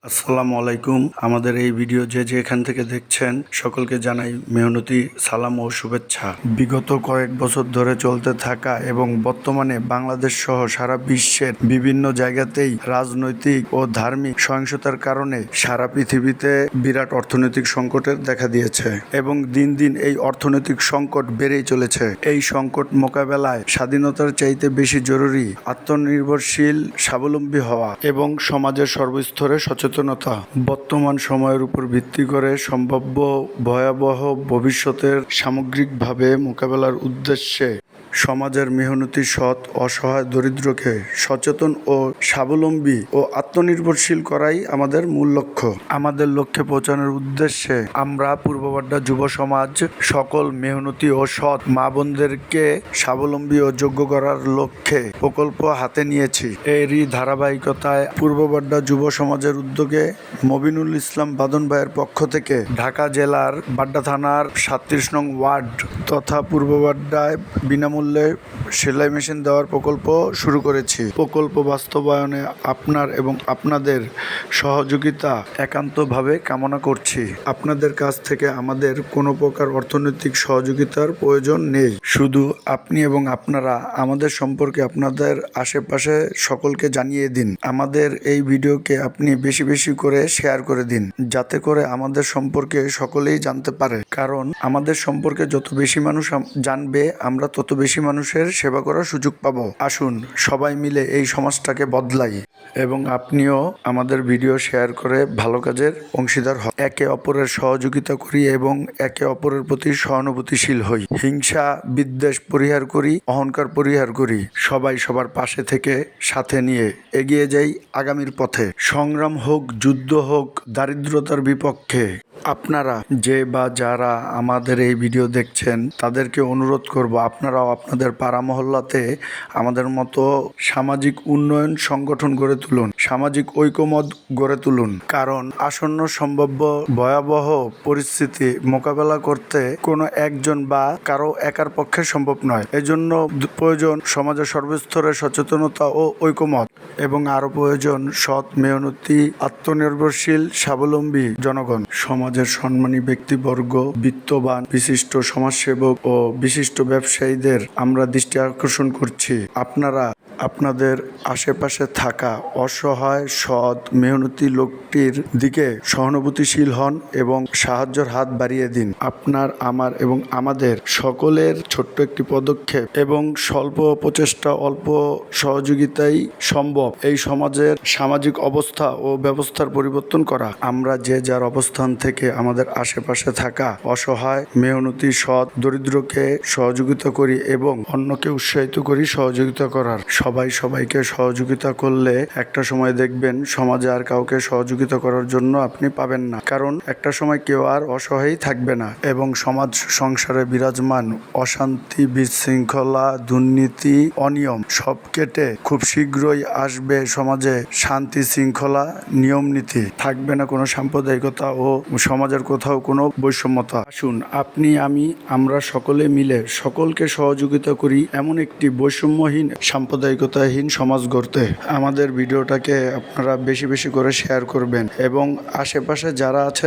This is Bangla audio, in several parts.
আসসালামু আলাইকুম। আমাদের এই ভিডিও যে যেখান থেকে দেখছেন সকলকে জানাই মেহনতি সালাম ও শুভেচ্ছা। বিগত কয়েক বছর ধরে চলতে থাকা এবং বর্তমানে বাংলাদেশ সহ সারা বিশ্বের বিভিন্ন জায়গাতেই রাজনৈতিক ও ধার্মিক সহিংসতার কারণে সারা পৃথিবীতে বিরাট অর্থনৈতিক সংকটের দেখা দিয়েছে এবং দিন দিন এই অর্থনৈতিক সংকট বেড়েই চলেছে। এই সংকট মোকাবেলায় স্বাধীনতার চাইতে বেশি জরুরি আত্মনির্ভরশীল, স্বাবলম্বী হওয়া এবং সমাজের সর্বস্তরে সচেতনতা। বর্তমান সময়ের উপর ভিত্তি করে সম্ভাব্য ভয়াবহ ভবিষ্যতের সামগ্রিকভাবে মোকাবেলার উদ্দেশ্যে সমাজের মেহনতি, সৎ, অসহায়, দরিদ্রকে সচেতন ও স্বাবলম্বী ও আত্মনির্ভরশীল করাই আমাদের মূল লক্ষ্য। আমাদের লক্ষ্যে পৌঁছানোর উদ্দেশ্যে আমরা পূর্ববাড্ডা যুব সমাজ সকল মেহনতি ও সৎ মা বোনদেরকে স্বাবলম্বী ও যোগ্য করার লক্ষ্যে প্রকল্প হাতে নিয়েছি। এরই ধারাবাহিকতায় পূর্ববাড্ডা যুব সমাজের উদ্যোগে মবিনুল ইসলাম বাদন ভাইয়ের পক্ষ থেকে ঢাকা জেলার বাড্ডা থানার 37 নং ওয়ার্ড তথা পূর্ববাড্ডায় বিনামূল্যে সেলাই মেশিন দেওয়ার প্রকল্প শুরু করেছি। প্রকল্প বাস্তবায়নে আপনার এবং আপনাদের সহযোগিতা একান্তভাবে কামনা করছি। আপনাদের কাছ থেকে আমাদের কোনো প্রকার অর্থনৈতিক সহযোগিতার প্রয়োজন নেই। শুধু আপনি এবং আপনারা আমাদের সম্পর্কে আপনাদের আশেপাশে সকলকে জানিয়ে দিন। আমাদের এই ভিডিওকে আপনি বেশি বেশি করে শেয়ার করে দিন, যাতে করে আমাদের সম্পর্কে সকলেই জানতে পারে। কারণ আমাদের সম্পর্কে যত বেশি মানুষ জানবে, আমরা তত বেশি মানুষের সেবা করার সুযোগ পাবো। আসুন সবাই মিলে এই সমাজটাকে বদলাই এবং আপনিও আমাদের ভিডিও শেয়ার করে ভালো কাজের অংশীদার হন। একে অপরের সহযোগিতা করি এবং একে অপরের প্রতি সহানুভূতিশীল হই। হিংসা বিদ্বেষ পরিহার করি, অহংকার পরিহার করি। সবাই সবার পাশে থেকে সাথে নিয়ে এগিয়ে যাই আগামীর পথে। সংগ্রাম হোক, যুদ্ধ হোক, দারিদ্রতার বিপক্ষে। আপনারা যে বা যারা আমাদের এই ভিডিও দেখছেন তাদেরকে অনুরোধ করব, আপনারাও আপনাদের পাড়া মহল্লাতে আমাদের মতো সামাজিক উন্নয়ন সংগঠন গড়ে তুলুন, সামাজিক ঐকমত্য গড়ে তুলুন। কারণ আসন্ন সম্ভাব্য ভয়াবহ পরিস্থিতি মোকাবেলা করতে কোনো একজন বা কারো একার পক্ষে সম্ভব নয়। এজন্য প্রয়োজন সমাজের সর্বস্তরের সচেতনতা ও ঐকমত্য এবং আরও প্রয়োজন সৎ, মেহনতি, আত্মনির্ভরশীল, স্বাবলম্বী জনগণ। সমাজের সম্মানী ব্যক্তিবর্গ, বিত্তবান, বিশিষ্ট সমাজসেবক ও বিশিষ্ট ব্যবসায়ীদের আমরা দৃষ্টি আকর্ষণ করছি, আপনারা আপনাদের আশেপাশে থাকা অসহায়, সৎ, মেহনতি লোকটির দিকে সহানুভূতিশীল হন এবং সাহায্যের হাত বাড়িয়ে দিন। আপনার, আমার এবং আমাদের সকলের ছোট্ট একটি পদক্ষেপ এবং স্বল্প প্রচেষ্টা, অল্প সহযোগিতাই সম্ভব এই সমাজের সামাজিক অবস্থা ও ব্যবস্থার পরিবর্তন করা। আমরা যে যার অবস্থান থেকে আমাদের আশেপাশে থাকা অসহায়, মেহনতি, সৎ, দরিদ্রকে সহযোগিতা করি এবং অন্যকে উৎসাহিত করি সহযোগিতা করার। সবাই সবাইকে সহযোগিতা করলে একটা সময় দেখবেন সমাজে আর কাউকে সহযোগিতা করার জন্য আপনি পাবেন না। কারণ একটা সময় কেউ আর অসহায় থাকবে না এবং সমাজ সংসারে বিরাজমান অশান্তি, বিশৃঙ্খলা, দুর্নীতি, অনিয়ম সব কেটে খুব শীঘ্রই আসবে সমাজে শান্তি, শৃঙ্খলা, নিয়ম নীতি। থাকবে না কোনো সাম্প্রদায়িকতা ও সমাজের কোথাও কোনো বৈষম্যতা। আসুন আপনি, আমি, আমরা সকলে মিলে সকলকে সহযোগিতা করি এমন একটি বৈষম্যহীন, সাম্প্রদায়িকতাহীন সমাজ গড়তে। আমাদের ভিডিওটাকে আপনারা বেশি বেশি করে শেয়ার করবেন এবং আশেপাশে যারা আছে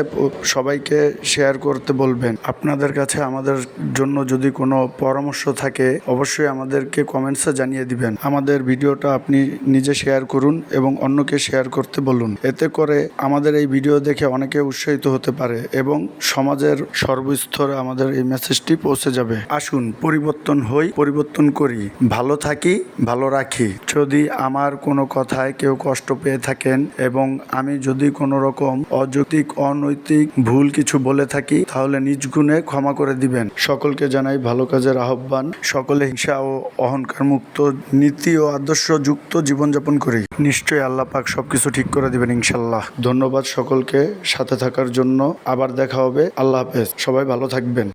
সবাইকে শেয়ার করতে বলবেন। আপনাদের কাছে আমাদের জন্য যদি কোনো পরামর্শ থাকে অবশ্যই আমাদেরকে কমেন্টসে জানিয়ে দিবেন। আমাদের ভিডিওটা আপনি নিজে শেয়ার করুন এবং অন্যকে শেয়ার করতে বলুন। এতে করে আমাদের এই ভিডিও দেখে অনেকে উৎসাহিত হতে পারে এবং সমাজের সর্বস্তরে আমাদের এই মেসেজটি পৌঁছে যাবে। আসুন পরিবর্তন হই, পরিবর্তন করি, ভালো থাকি, ভালো রাখি। যদি আমার কোনো কথায় কেউ কষ্ট পেয়ে থাকেন এবং আমি যদি কোনো রকম অযৌক্তিক, অনৈতিক, ভুল কিছু বলে থাকি তাহলে নিজ গুণে ক্ষমা করে দিবেন। সকলকে জানাই ভালো কাজের আহ্বান। সকলে হিংসা ও অহংকার মুক্ত, নীতি ও আদর্শ যুক্ত জীবনযাপন করি। নিশ্চয়ই আল্লাহ পাক সবকিছু ঠিক করে দিবেন ইনশাল্লাহ। ধন্যবাদ সকলকে সাথে থাকার জন্য। আবার দেখা হবে। আল্লাহ হাফেজ। সবাই ভালো থাকবেন।